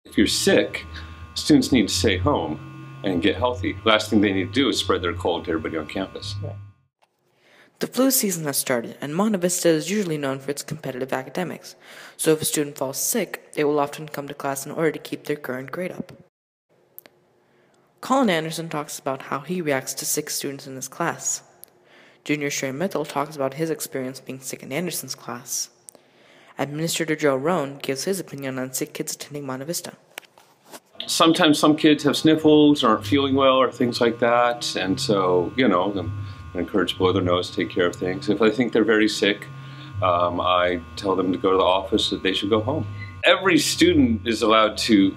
If you're sick, students need to stay home and get healthy. Last thing they need to do is spread their cold to everybody on campus. The flu season has started, and Monte Vista is usually known for its competitive academics, so if a student falls sick, they will often come to class in order to keep their current grade up. Colin Anderson talks about how he reacts to sick students in his class. Junior Shrey Mitchell talks about his experience being sick in Anderson's class. Administrator Joe Rohn gives his opinion on sick kids attending Monte Vista. Sometimes some kids have sniffles or aren't feeling well or things like that, and so, I encourage to blow their nose, take care of things. If I think they're very sick, I tell them to go to the office, that they should go home. Every student is allowed to,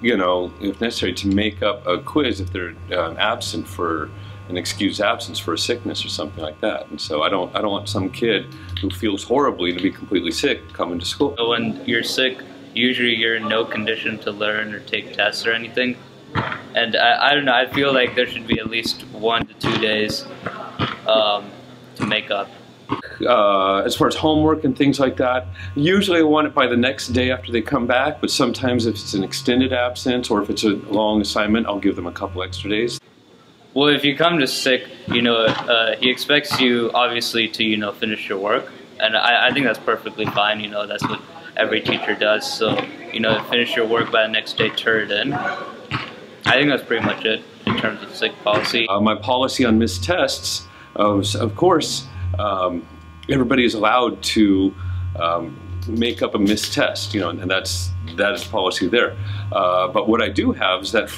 if necessary, to make up a quiz if they're absent for an excused absence for a sickness or something like that. And so I don't want some kid who feels horribly to be completely sick coming to school. When you're sick, usually you're in no condition to learn or take tests or anything. And I don't know, I feel like there should be at least 1 to 2 days to make up. As far as homework and things like that, usually I want it by the next day after they come back, but sometimes if it's an extended absence or if it's a long assignment, I'll give them a couple extra days. Well, if you come to sick, he expects you obviously to, finish your work. And I think that's perfectly fine, that's what every teacher does. So, finish your work by the next day, turn it in. I think that's pretty much it in terms of sick policy. My policy on missed tests, of course, everybody is allowed to make up a missed test, and that is policy there. But what I do have is that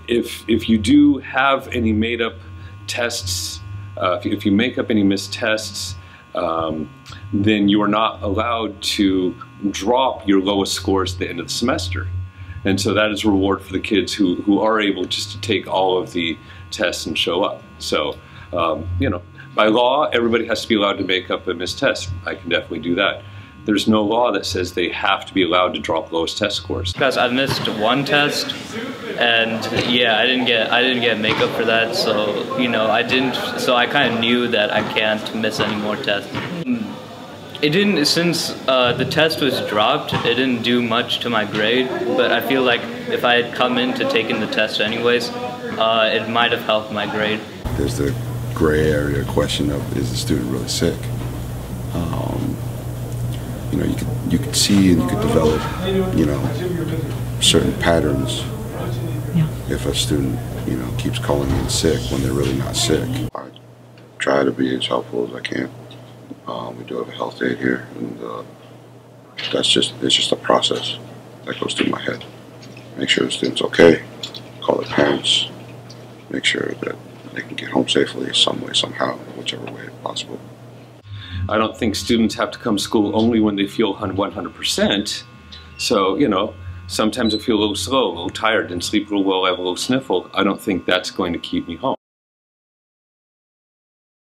if you do have any made up tests, if you make up any missed tests, then you are not allowed to drop your lowest scores at the end of the semester. And so that is a reward for the kids who are able just to take all of the tests and show up. So, by law, everybody has to be allowed to make up a missed test. I can definitely do that. There's no law that says they have to be allowed to drop lowest test scores. Because I missed one test, and yeah, I didn't get makeup for that, so so I kind of knew that I can't miss any more tests. It didn't, since the test was dropped, it didn't do much to my grade, but I feel like if I had come in to taking the test anyways, it might have helped my grade. There's the gray area question of, is the student really sick? You could see and you could develop, certain patterns. Yeah. If a student, keeps calling in sick when they're really not sick. I try to be as helpful as I can. We do have a health aide here, and it's just a process that goes through my head. Make sure the student's okay, call their parents, make sure that they can get home safely some way, somehow, whichever way possible. I don't think students have to come to school only when they feel 100%. So, sometimes I feel a little slow, a little tired, didn't sleep real well, I have a little sniffle. I don't think that's going to keep me home.